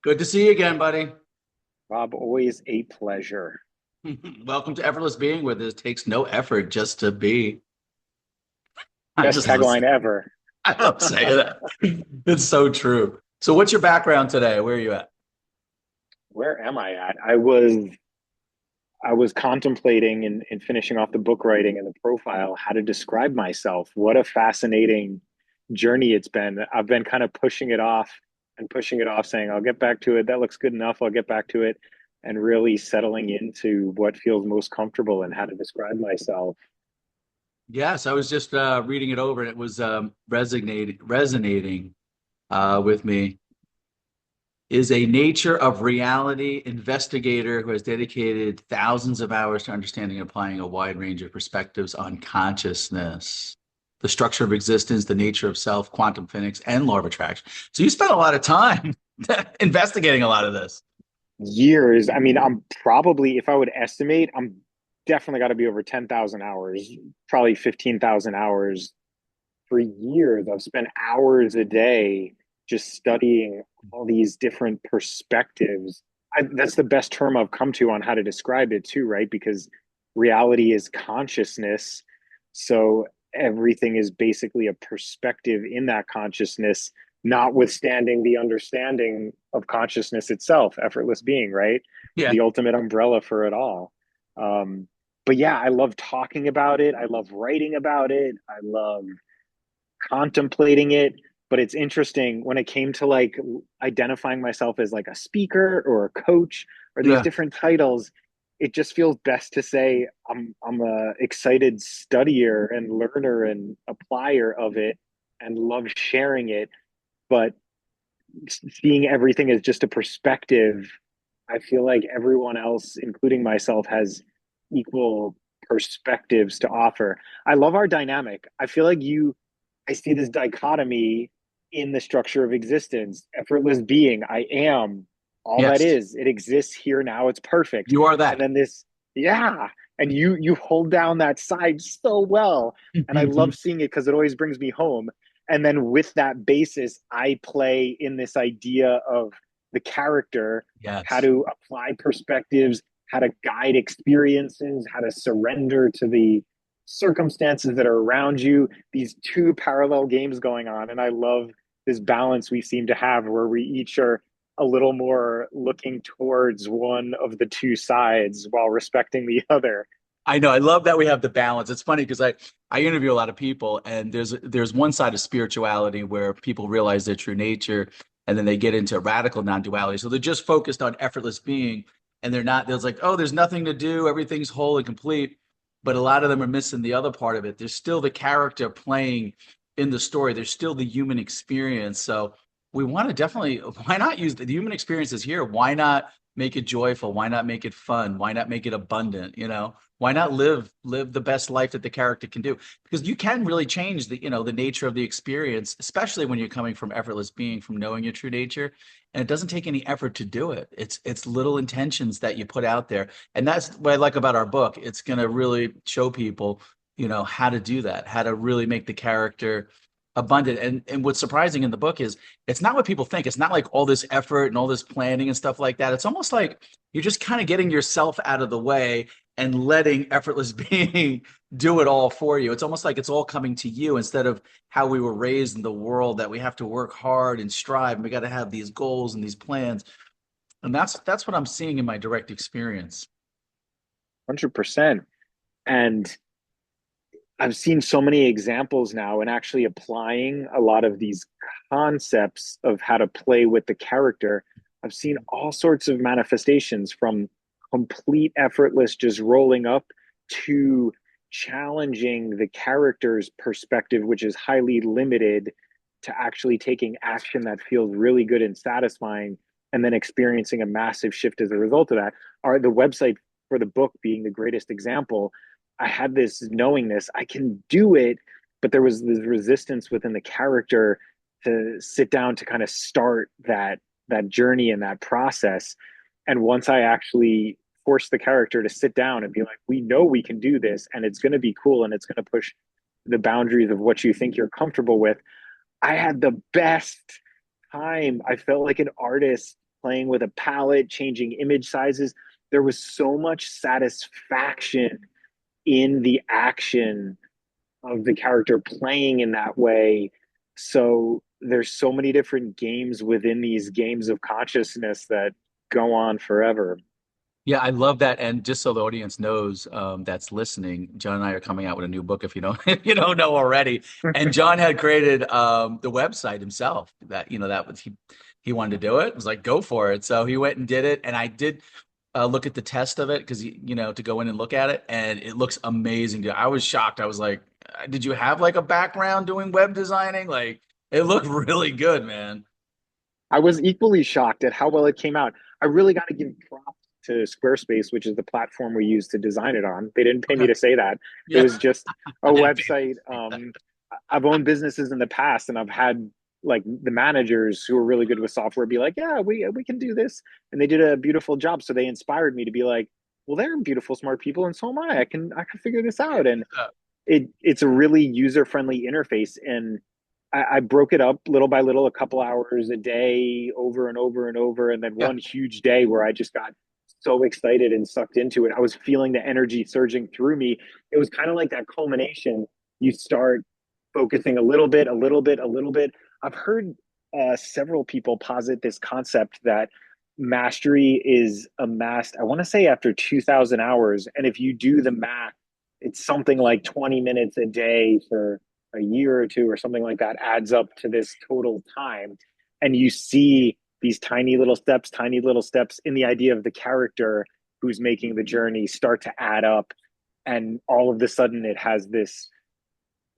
Good to see you again, buddy. Rob, always a pleasure. Welcome to Effortless Being, where this takes no effort just to be. I Best just love, tagline ever. I love saying that. It's so true. So, what's your background today? Where are you at? Where am I at? I was contemplating and finishing off the book writing and the profile, how to describe myself. What a fascinating journey it's been. I've been kind of pushing it off and pushing it off, saying, I'll get back to it. That looks good enough. I'll get back to it. And really settling into what feels most comfortable and how to describe myself. Yes, I was just reading it over, and it was resonating with me. Is a nature of reality investigator who has dedicated thousands of hours to understanding and applying a wide range of perspectives on consciousness, the structure of existence, the nature of self, quantum physics, and law of attraction. So you spent a lot of time investigating a lot of this. Years. I mean, I'm probably, if I would estimate, I'm definitely got to be over 10,000 hours, probably 15,000 hours for years. I've spent hours a day just studying all these different perspectives. That's the best term I've come to on how to describe it, too, right? Because reality is consciousness. So everything is basically a perspective in that consciousness, notwithstanding the understanding of consciousness itself, effortless being, right? Yeah. The ultimate umbrella for it all. But yeah, I love talking about it. I love writing about it. I love contemplating it. But it's interesting when it came to like identifying myself as like a speaker or a coach or these Yeah. different titles, it just feels best to say I'm a excited studier and learner and applier of it and love sharing it. But seeing everything as just a perspective, I feel like everyone else, including myself, has equal perspectives to offer. I love our dynamic. I feel like I see this dichotomy in the structure of existence. Effortless being, I am all that Yes. is. It exists here now. It's perfect. You are And that. then this, yeah. And you hold down that side so well. And I love seeing it because it always brings me home. And then with that basis, I play in this idea of the character, how Yes. to apply perspectives, how to guide experiences, how to surrender to the circumstances that are around you, these two parallel games going on. And I love this balance we seem to have where we each are a little more looking towards one of the two sides while respecting the other. I know. I love that we have the balance. It's funny because I interview a lot of people, and there's one side of spirituality where people realize their true nature, and then they get into radical non-duality. So they're just focused on effortless being, and they're not. There's like, oh, there's nothing to do. Everything's whole and complete. But a lot of them are missing the other part of it. There's still the character playing in the story. There's still the human experience. So we want to definitely, why not use the human experience is here? Why not make it joyful? Why not make it fun? Why not make it abundant? Why not live the best life that the character can do? Because you can really change the nature of the experience, especially when you're coming from effortless being, from knowing your true nature. And it doesn't take any effort to do it. It's little intentions that you put out there. And that's what I like about our book. It's going to really show people, how to do that, how to really make the character abundant. And what's surprising in the book is it's not what people think. It's not like all this effort and all this planning and stuff like that. It's almost like you're just kind of getting yourself out of the way and letting effortless being do it all for you. It's almost like it's all coming to you instead of how we were raised in the world that we have to work hard and strive and we got to have these goals and these plans. And that's what I'm seeing in my direct experience. 100%. And I've seen so many examples now and actually applying a lot of these concepts of how to play with the character. I've seen all sorts of manifestations from complete effortless, just rolling up to challenging the character's perspective, which is highly limited, to actually taking action that feels really good and satisfying, and then experiencing a massive shift as a result of that. Are the website for the book being the greatest example. I had this knowingness I can do it, but there was this resistance within the character to sit down to kind of start that journey and that process. And once I actually forced the character to sit down and be like, we know we can do this and it's going to be cool and it's going to push the boundaries of what you think you're comfortable with, I had the best time. I felt like an artist playing with a palette, changing image sizes. There was so much satisfaction in the action of the character playing in that way. So there's so many different games within these games of consciousness that go on forever. Yeah, I love that. And just so the audience knows, that's listening, John and I are coming out with a new book if you don't if you don't know already. And John had created the website himself. That that was he wanted to do it. It was like go for it. So he went and did it. And I did look at the test of it because to go in and look at it, and it looks amazing. Dude. I was shocked. I was like, did you have like a background doing web designing? Like it looked really good, man. I was equally shocked at how well it came out. I really got to give props to Squarespace, which is the platform we use to design it on. They didn't pay me Okay. to say that. It Yeah. was just a I didn't pay website. attention to that. I've owned businesses in the past, and I've had like the managers who are really good with software be like, "Yeah, we can do this," and they did a beautiful job. So they inspired me to be like, "Well, they're beautiful, smart people, and so am I. I can figure this out." And Yeah. it's a really user friendly interface, and I broke it up little by little, a couple hours a day, over and over and over, and then Yeah. one huge day where I just got so excited and sucked into it. I was feeling the energy surging through me. It was kind of like that culmination. You start focusing a little bit, a little bit, a little bit. I've heard several people posit this concept that mastery is amassed, I want to say after 2000 hours. And if you do the math, it's something like 20 minutes a day for a year or two or something like that adds up to this total time. And you see these tiny little steps in the idea of the character who's making the journey start to add up. And all of a sudden it has this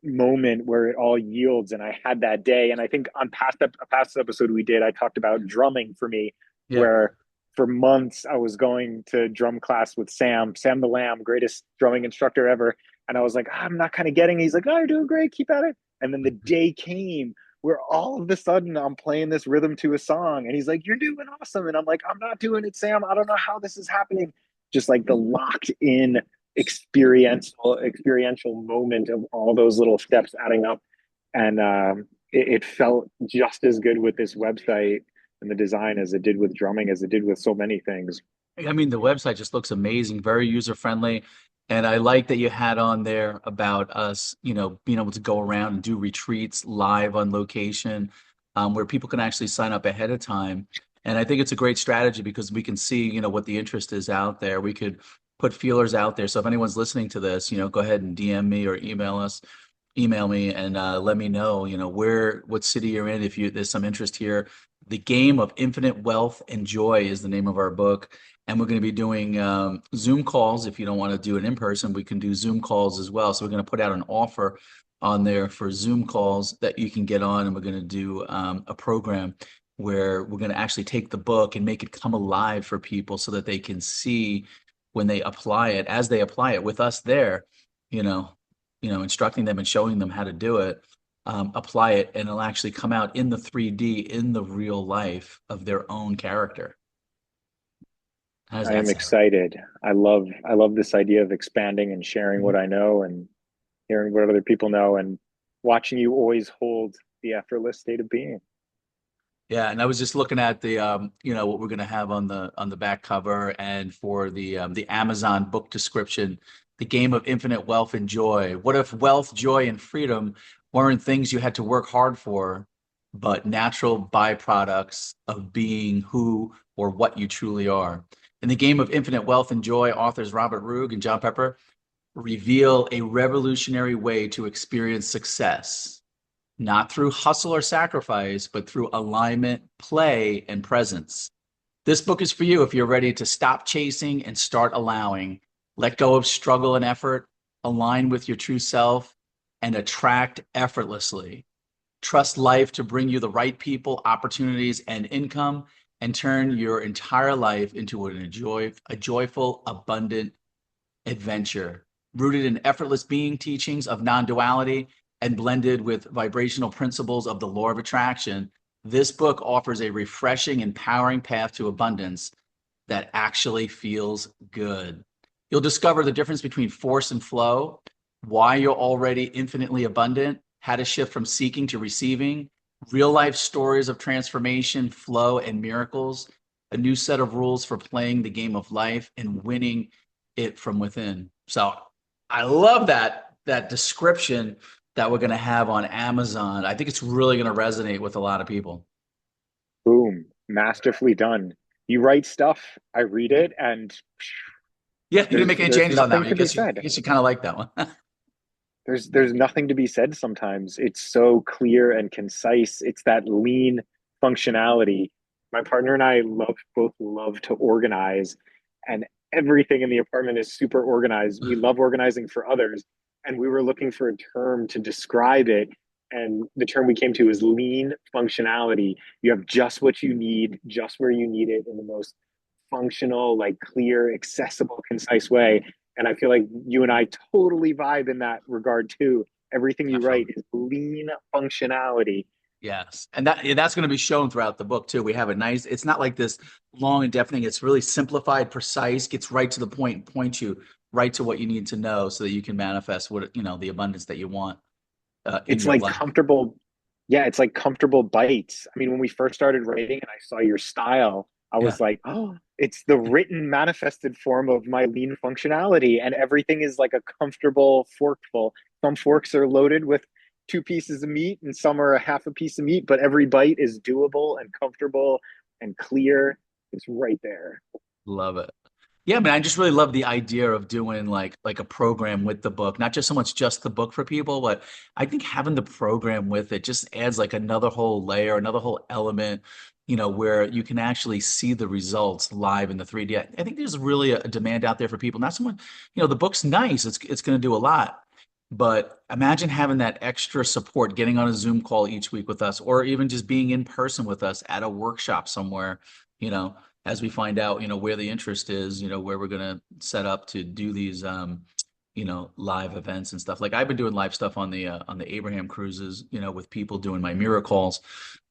moment where it all yields. And I had that day. And I think on a past episode we did, I talked about drumming for me, Yeah. where for months I was going to drum class with Sam the Lamb, greatest drumming instructor ever. And I was like, I'm not kind of getting it. He's like, oh, you're doing great, keep at it. And then the day came where all of a sudden I'm playing this rhythm to a song. And he's like, you're doing awesome. And I'm like, I'm not doing it, Sam. I don't know how this is happening. Just like the locked in experiential moment of all those little steps adding up. And it felt just as good with this website and the design as it did with drumming, as it did with so many things. I mean, the website just looks amazing, very user friendly. And I like that you had on there about us, being able to go around and do retreats live on location, where people can actually sign up ahead of time. And I think it's a great strategy because we can see, what the interest is out there. We could put feelers out there. So if anyone's listening to this, go ahead and DM me or email me and let me know, what city you're in. If there's some interest here, The Game of Infinite Wealth and Joy is the name of our book. And we're going to be doing Zoom calls. If you don't want to do it in person, we can do Zoom calls as well. So we're going to put out an offer on there for Zoom calls that you can get on. And we're going to do a program where we're going to actually take the book and make it come alive for people so that they can see when they apply it, as they apply it with us there, you know, instructing them and showing them how to do it, apply it, and it'll actually come out in the 3D, in the real life of their own character. How does I that am sound? excited. I love this idea of expanding and sharing what I know and hearing what other people know and watching you always hold the effortless state of being. Yeah, and I was just looking at the what we're going to have on the back cover and for the Amazon book description, The Game of Infinite Wealth and Joy. What if wealth, joy, and freedom weren't things you had to work hard for, but natural byproducts of being who or what you truly are? In The Game of Infinite Wealth and Joy, authors Robert Rugg and John Pepper reveal a revolutionary way to experience success, not through hustle or sacrifice, but through alignment, play, and presence. This book is for you if you're ready to stop chasing and start allowing. Let go of struggle and effort, align with your true self, and attract effortlessly. Trust life to bring you the right people, opportunities, and income, and turn your entire life into a joyful, abundant adventure. Rooted in effortless being teachings of non duality and blended with vibrational principles of the law of attraction, this book offers a refreshing, empowering path to abundance that actually feels good. You'll discover the difference between force and flow, why you're already infinitely abundant, how to shift from seeking to receiving, real life stories of transformation, flow, and miracles, a new set of rules for playing the game of life and winning it from within. So I love that description that we're going to have on Amazon. I think it's really going to resonate with a lot of people. Boom, masterfully done. You write stuff, I read it, and Yeah, you didn't make any there's changes on that nothing one. to be I said. guess you kind of like that one. There's nothing to be said sometimes. It's so clear and concise. It's that lean functionality. My partner and I both love to organize, and everything in the apartment is super organized. We love organizing for others, and we were looking for a term to describe it. And the term we came to is lean functionality. You have just what you need, just where you need it in the most functional, like clear, accessible, concise way. And I feel like you and I totally vibe in that regard too. Everything you write Definitely. is lean functionality. Yes. And that's going to be shown throughout the book too. We have a nice, it's not like this long and deafening. It's really simplified, precise, gets right to the point, and points you right to what you need to know so that you can manifest what, the abundance that you want in It's your like life. comfortable. Yeah, it's like comfortable bites. I mean, when we first started writing and I saw your style, I Yeah. was like, oh, it's the written manifested form of my lean functionality. And everything is like a comfortable forkful. Some forks are loaded with two pieces of meat and some are a half a piece of meat, but every bite is doable and comfortable and clear. It's right there. Love it. Yeah, man, I just really love the idea of doing like a program with the book, not just so much just the book for people, but I think having the program with it just adds like another whole layer, another whole element, where you can actually see the results live in the 3D. I think there's really a demand out there for people. Not someone, the book's nice, it's going to do a lot, but imagine having that extra support, getting on a Zoom call each week with us, or even just being in person with us at a workshop somewhere, you know as we find out, where the interest is, where we're going to set up to do these, live events and stuff. Like I've been doing live stuff on the Abraham cruises, with people doing my mirror calls.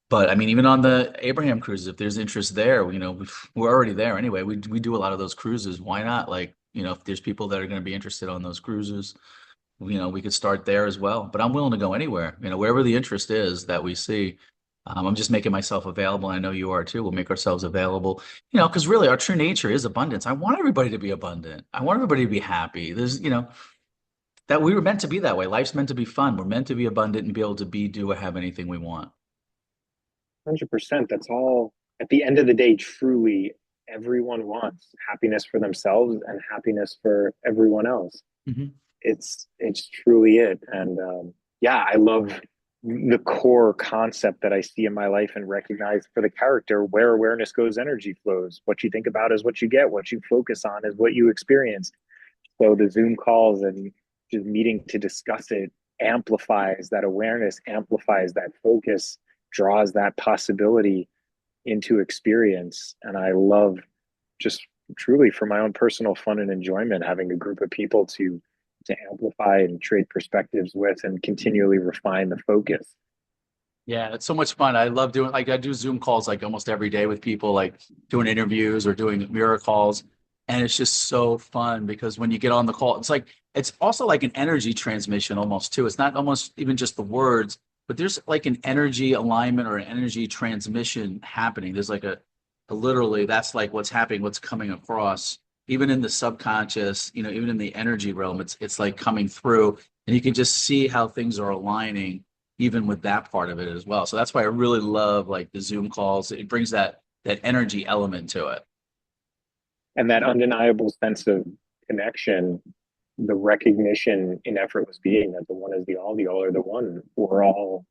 But I mean, even on the Abraham cruises, if there's interest there, we're already there anyway. We do a lot of those cruises. Why not? Like, if there's people that are going to be interested on those cruises, we could start there as well. But I'm willing to go anywhere, wherever the interest is that we see. I'm just making myself available. And I know you are too. We'll make ourselves available, because really our true nature is abundance. I want everybody to be abundant. I want everybody to be happy. That we were meant to be that way. Life's meant to be fun. We're meant to be abundant and be able to be, do, or have anything we want. 100%. That's all. At the end of the day, truly, everyone wants happiness for themselves and happiness for everyone else. Hmm. It's truly it. And yeah, I love the core concept that I see in my life and recognize for the character: where awareness goes, energy flows. What you think about is what you get. What you focus on is what you experience. So the Zoom calls and just meeting to discuss it amplifies that awareness, amplifies that focus, draws that possibility into experience. And I love, just truly for my own personal fun and enjoyment, having a group of people to amplify and trade perspectives with and continually refine the focus. Yeah, it's so much fun. I love doing like I do Zoom calls like almost every day with people, like doing interviews or doing mirror calls. And it's just so fun because when you get on the call, it's also like an energy transmission almost too. It's not almost even just the words, but there's like an energy alignment or an energy transmission happening. There's like a literally that's like what's happening, what's coming across, even in the subconscious, even in the energy realm, it's like coming through, and you can just see how things are aligning even with that part of it as well. So that's why I really love like the Zoom calls. It brings that energy element to it. And that undeniable sense of connection, the recognition in effortless being that the one is the all are the one. We're all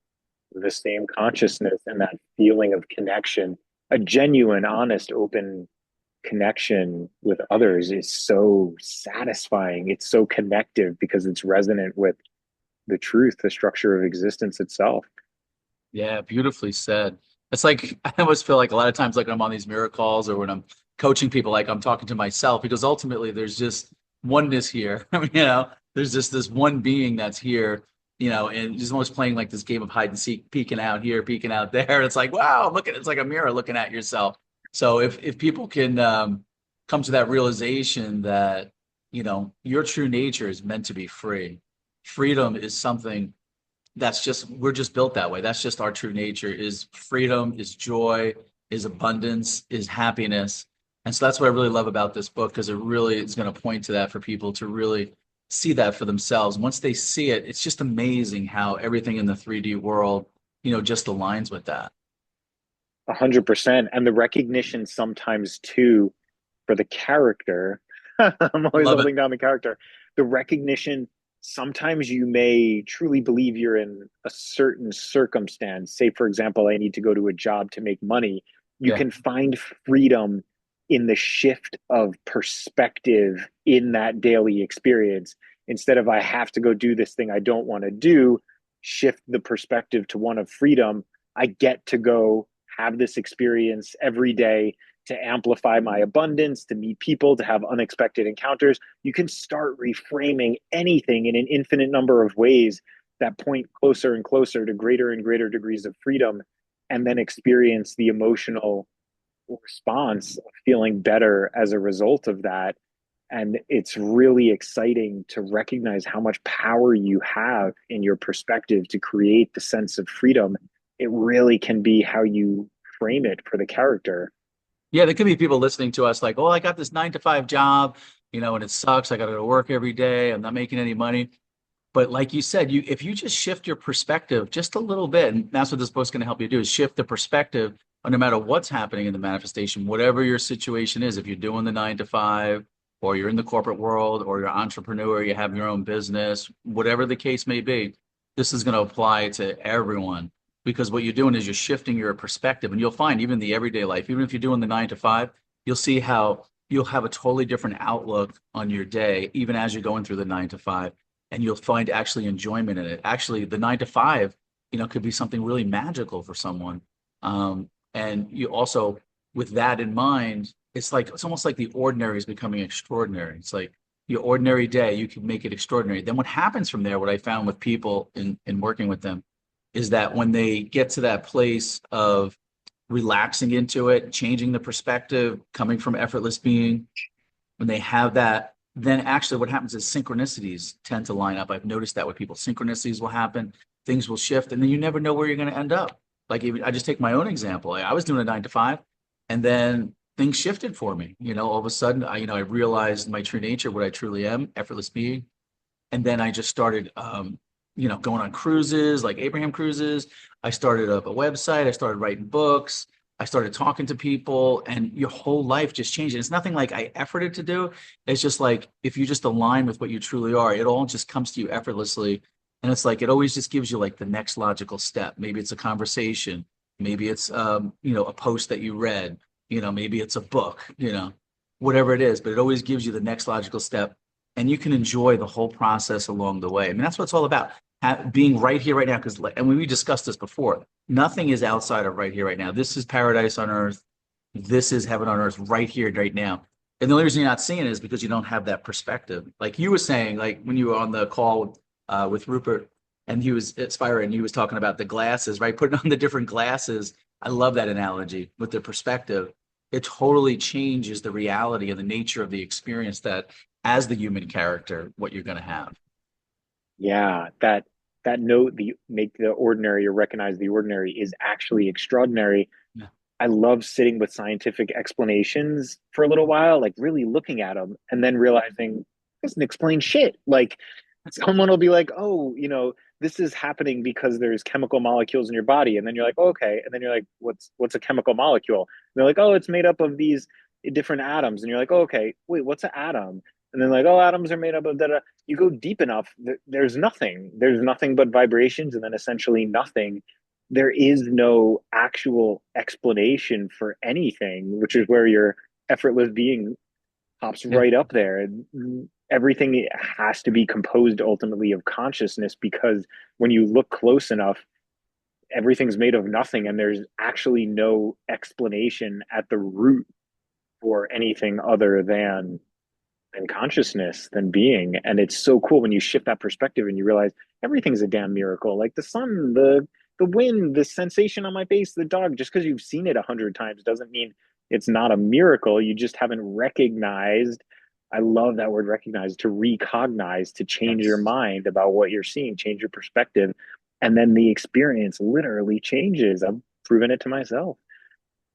the same consciousness, and that feeling of connection, a genuine, honest, open connection with others is so satisfying. It's so connective because it's resonant with the truth, the structure of existence itself. Yeah, beautifully said. It's like I always feel like a lot of times, like when I'm on these mirror calls or when I'm coaching people, like I'm talking to myself because ultimately there's just oneness here. I mean, there's just this one being that's here, and just almost playing like this game of hide and seek, peeking out here, peeking out there. It's like, wow, look at it's like a mirror looking at yourself. So if people can come to that realization that, your true nature is meant to be free. Freedom is something we're just built that way. That's just our true nature is freedom, is joy, is abundance, is happiness. And so that's what I really love about this book, because it really is going to point to that for people to really see that for themselves. Once they see it, it's just amazing how everything in the 3D world, just aligns with that. 100%. And the recognition sometimes too for the character. I'm always Love it. holding down the character. The recognition, sometimes you may truly believe you're in a certain circumstance. Say, for example, I need to go to a job to make money. You Yeah. can find freedom in the shift of perspective in that daily experience. Instead of, I have to go do this thing I don't want to do, shift the perspective to one of freedom. I get to go have this experience every day to amplify my abundance, to meet people, to have unexpected encounters. You can start reframing anything in an infinite number of ways that point closer and closer to greater and greater degrees of freedom, and then experience the emotional response of feeling better as a result of that. And it's really exciting to recognize how much power you have in your perspective to create the sense of freedom. It really can be how you frame it for the character. Yeah, there could be people listening to us like, oh, I got this 9 to 5 job, and it sucks. I got to go to work every day. I'm not making any money. But like you said, if you just shift your perspective just a little bit, and that's what this book's going to help you do, is shift the perspective on no matter what's happening in the manifestation, whatever your situation is, if you're doing the 9 to 5, or you're in the corporate world, or you're an entrepreneur, you have your own business, whatever the case may be, this is going to apply to everyone. Because what you're doing is you're shifting your perspective, and you'll find even in the everyday life, even if you're doing the 9 to 5, you'll see how you'll have a totally different outlook on your day, even as you're going through the 9 to 5, and you'll find actually enjoyment in it. Actually, the 9 to 5, could be something really magical for someone. And you also, with that in mind, it's almost like the ordinary is becoming extraordinary. It's like your ordinary day, you can make it extraordinary. Then what happens from there, what I found with people in working with them, is that when they get to that place of relaxing into it, changing the perspective, coming from effortless being, when they have that, then actually what happens is synchronicities tend to line up. I've noticed that with people. Synchronicities will happen, things will shift, and then you never know where you're going to end up. Like even I just take my own example. I was doing a 9 to 5, and then things shifted for me. All of a sudden, I realized my true nature, what I truly am, effortless being, and then I just started, going on cruises like Abraham cruises. I started up a website. I started writing books. I started talking to people, and your whole life just changed. And it's nothing like I efforted to do. It's just like if you just align with what you truly are, it all just comes to you effortlessly. And it's like it always just gives you like the next logical step. Maybe it's a conversation. Maybe it's a post that you read. Maybe it's a book. Whatever it is, but it always gives you the next logical step, and you can enjoy the whole process along the way. I mean, that's what it's all about, being right here, right now. Because, and we discussed this before, nothing is outside of right here, right now. This is paradise on earth. This is heaven on earth, right here, right now. And the only reason you're not seeing it is because you don't have that perspective. Like you were saying, like when you were on the call with Rupert, and he was inspiring, he was talking about the glasses, right? Putting on the different glasses. I love that analogy with the perspective. It totally changes the reality and the nature of the experience that as the human character, what you're going to have. Yeah, that note, the make the ordinary or recognize the ordinary, is actually extraordinary. Yeah. I love sitting with scientific explanations for a little while, like really looking at them and then realizing this doesn't explain shit. Like someone will be like, "Oh, this is happening because there's chemical molecules in your body," and then you're like, oh, "Okay," and then you're like, "What's a chemical molecule?" And they're like, "Oh, it's made up of these different atoms," and you're like, oh, "Okay, wait, what's an atom?" And then like, "Oh, atoms are made up of that." You go deep enough, there's nothing. There's nothing but vibrations, and then essentially nothing. There is no actual explanation for anything, which is where your effortless being pops Yeah. right up there. Everything has to be composed ultimately of consciousness, because when you look close enough, everything's made of nothing, and there's actually no explanation at the root for anything other than consciousness, than being. And it's so cool when you shift that perspective and you realize everything's a damn miracle. Like the sun, the wind, the sensation on my face, the dog. Just because you've seen it 100 times doesn't mean it's not a miracle. You just haven't recognized. I love that word, recognize, to recognize, to change your Yes. mind about what you're seeing, change your perspective, and then the experience literally changes. I've proven it to myself.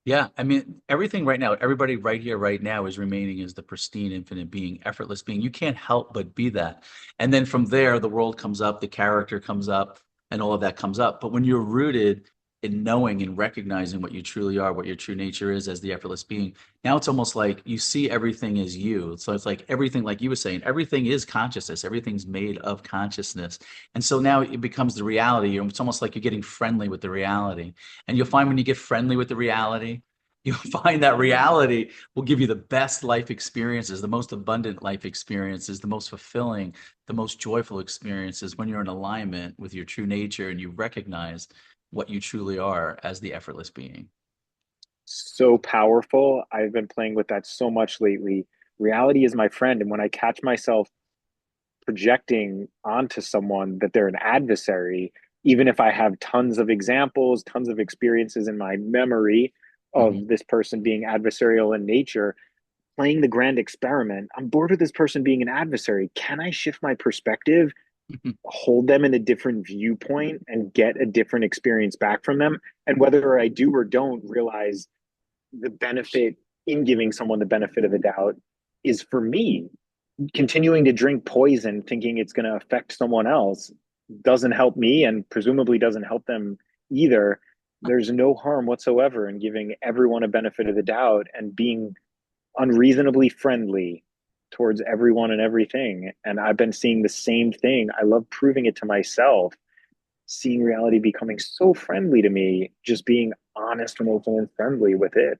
Yeah, I mean, everything right now, everybody right here, right now is remaining as the pristine, infinite being, effortless being. You can't help but be that. And then from there, the world comes up, the character comes up, and all of that comes up. But when you're rooted in knowing and recognizing what you truly are, what your true nature is as the effortless being, now it's almost like you see everything as you. So it's like everything, like you were saying, everything is consciousness, everything's made of consciousness. And so now it becomes the reality. It's almost like you're getting friendly with the reality. And you'll find when you get friendly with the reality, you'll find that reality will give you the best life experiences, the most abundant life experiences, the most fulfilling, the most joyful experiences when you're in alignment with your true nature and you recognize what you truly are as the effortless being. So powerful. I've been playing with that so much lately. Reality is my friend. And when I catch myself projecting onto someone that they're an adversary, even if I have tons of examples, tons of experiences in my memory Mhm. of this person being adversarial in nature, playing the grand experiment, I'm bored with this person being an adversary. Can I shift my perspective, hold them in a different viewpoint, and get a different experience back from them? And whether I do or don't, realize the benefit in giving someone the benefit of the doubt is for me. Continuing to drink poison thinking it's going to affect someone else doesn't help me and presumably doesn't help them either. There's no harm whatsoever in giving everyone a benefit of the doubt and being unreasonably friendly towards everyone and everything. And I've been seeing the same thing. I love proving it to myself, seeing reality becoming so friendly to me, just being honest and open and friendly with it.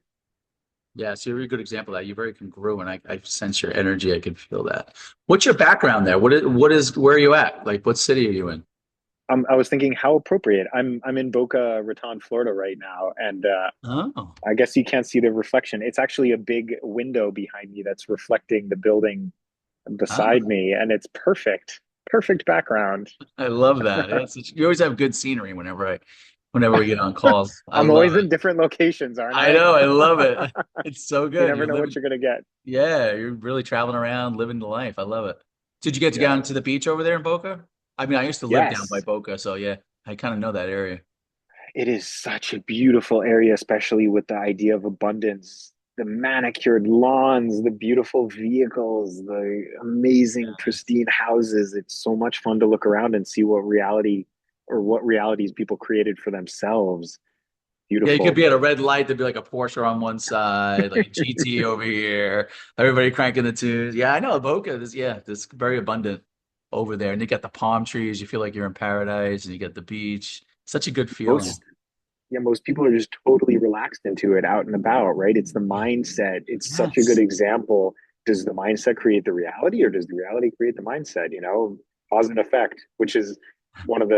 Yeah, so you're a really good example of that. You're very congruent. I sense your energy. I can feel that. What's your background there? Where are you at? Like, what city are you in? I was thinking how appropriate. I'm in Boca Raton, Florida right now, and Oh, I guess you can't see the reflection. It's actually a big window behind me that's reflecting the building beside ah, me, and it's perfect, perfect background. I love that. You always have good scenery whenever we get on calls. I I'm love always it. in different locations, aren't I I? know. I love it. It's so You good. never You're know what living. you're gonna get. Yeah, you're really traveling around, living the life. I love it. Did you get to go down to the Yes, beach over there in Boca? I mean, I used to live down by yes. Boca, so yeah, I kind of know that area. It is such a beautiful area, especially with the idea of abundance. The manicured lawns, the beautiful vehicles, the amazing, Yes. pristine houses. It's so much fun to look around and see what reality or what realities people created for themselves. Yeah, you could Beautiful. be at a red light. There'd be like a Porsche on one side, like a GT over here. Everybody cranking the tunes. Yeah, I know Boca. This very abundant over there, and you got the palm trees. You feel like you're in paradise, and you get the beach. Such a good feeling. Most yeah, most people are just totally relaxed into it out and about, right? It's the Yeah. mindset. It's such a good Yes. example. Does the mindset create the reality or does the reality create the mindset? Cause and effect, which is one of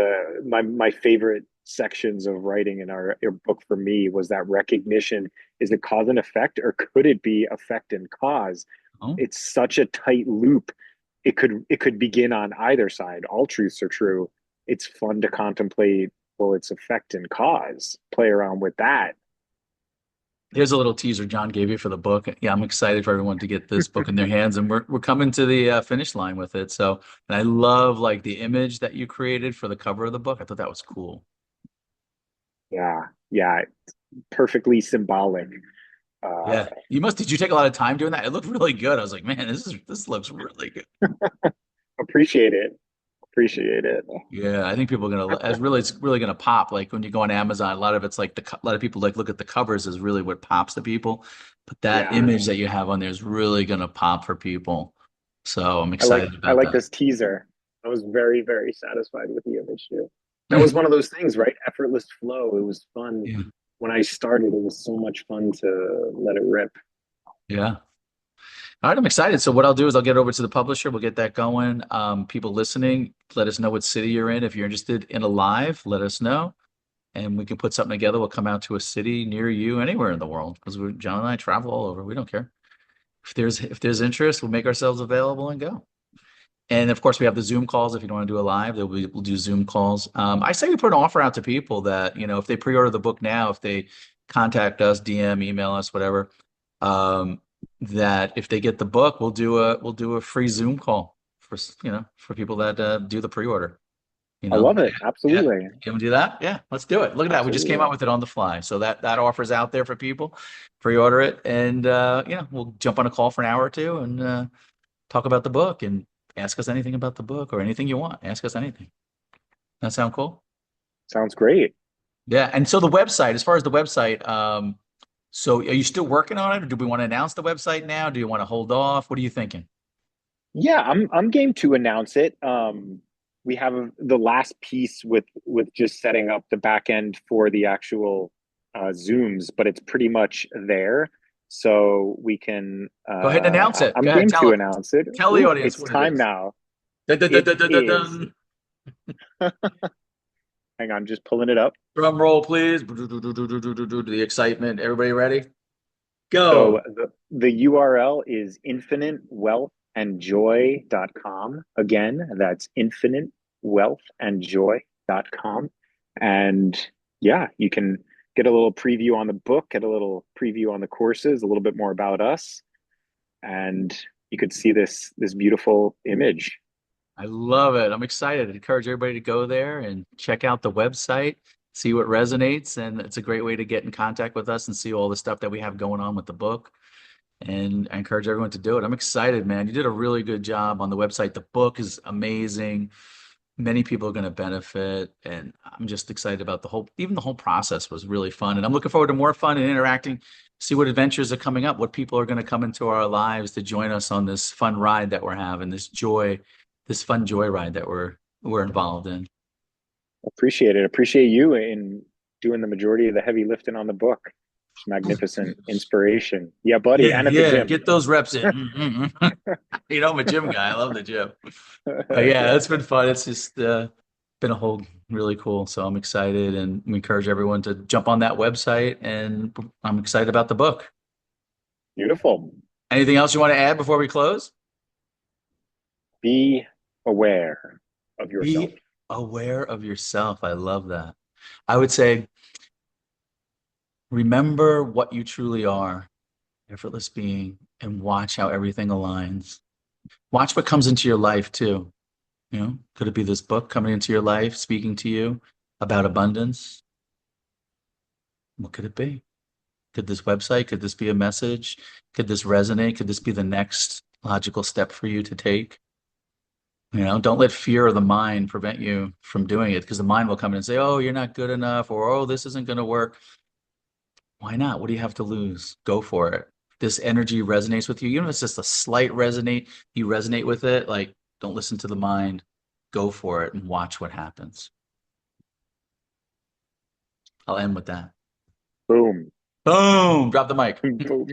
my favorite sections of writing in our book for me was that recognition. Is it cause and effect or could it be effect and cause? Oh. It's such a tight loop. It could begin on either side. All truths are true. It's fun to contemplate, well, its effect and cause, play around with that. Here's a little teaser John gave you for the book. Yeah, I'm excited for everyone to get this book in their hands, and we're coming to the finish line with it. So, and I love like the image that you created for the cover of the book. I thought that was cool. Yeah, yeah, perfectly symbolic. uh Yeah, you must. Did you take a lot of time doing that? It looked really good. I was like, man, this looks really good. appreciate it, appreciate it. Yeah, I think people are gonna. It's really gonna pop. Like when you go on Amazon, a lot of it's like a lot of people like look at the covers is really what pops to people. But that Yeah, image that you have on there is really gonna pop for people. So I'm i like excited i about like that. this teaser. I was very, very satisfied with the image too. That was one of those things, right? Effortless flow. It was fun Yeah, when I started. It was so much fun to let it rip. yeah. All right, I'm excited. So what I'll do is I'll get over to the publisher. We'll get that going. People listening, let us know what city you're in. If you're interested in a live, let us know, and we can put something together. We'll come out to a city near you, anywhere in the world, because John and I travel all over. We don't care. If there's interest, we'll make ourselves available and go. And of course, we have the Zoom calls. If you don't want to do a live, we'll do Zoom calls. I say we put an offer out to people that, if they pre-order the book now, if they contact us, DM, email us, whatever, um, that if they get the book, we'll do a free Zoom call for people that do the pre-order. You I know? love it. Yeah. Absolutely. Can we do that? Yeah, let's do it. Look at that. We just came out Absolutely. with it on the fly. So that offer's out there for people. Pre-order it, and we'll jump on a call for an hour or two and talk about the book and ask us anything about the book or anything you want. Ask us anything. That sound cool? Sounds great. Yeah. And so the website, as far as the website, so are you still working on it, or do we want to announce the website now? Do you want to hold off? What are you thinking? Yeah, I'm game to announce it. We have the last piece with just setting up the back end for the actual Zooms, but it's pretty much there. So we can Go ahead and announce it. I'm Go ahead. game to announce it. Tell the Ooh, audience it's what it time is. now. Dun, dun, dun, It dun, dun, dun, is. dun. Hang on, just pulling it up. Drum roll, please. The excitement. Everybody ready? So Go. the URL is infinitewealthandjoy.com. Again, that's infinitewealthandjoy.com. And yeah, you can get a little preview on the book, get a little preview on the courses, a little bit more about us, and you could see this beautiful image. I love it. I'm excited. I encourage everybody to go there and check out the website, see what resonates. And it's a great way to get in contact with us and see all the stuff that we have going on with the book. And I encourage everyone to do it. I'm excited, man. You did a really good job on the website. The book is amazing. Many people are going to benefit. And I'm just excited about even the whole process was really fun. And I'm looking forward to more fun and interacting, see what adventures are coming up, what people are going to come into our lives to join us on this fun ride that we're having, this fun joy ride that we're involved in. Appreciate it. Appreciate you in doing the majority of the heavy lifting on the book. Magnificent inspiration. Yeah, buddy. Yeah, And at the yeah, gym. get those reps in. I'm a gym guy. I love the gym. But yeah, it's been fun. It's just been a whole really cool. So I'm excited, and we encourage everyone to jump on that website. And I'm excited about the book. Beautiful. Anything else you want to add before we close? Be aware of yourself. Be aware of yourself. I love that. I would say, remember what you truly are, effortless being, and watch how everything aligns. Watch what comes into your life too. Could it be this book coming into your life, speaking to you about abundance? What could it be? Could this website, could this be a message? Could this resonate? Could this be the next logical step for you to take? Don't let fear of the mind prevent you from doing it, because the mind will come in and say, oh, you're not good enough, or oh, this isn't going to work. Why not? What do you have to lose? Go for it. This energy resonates with you, even if it's just a slight resonate, you resonate with it, like don't listen to the mind. Go for it and watch what happens. I'll end with that. Boom. Boom. Drop the mic. Boom.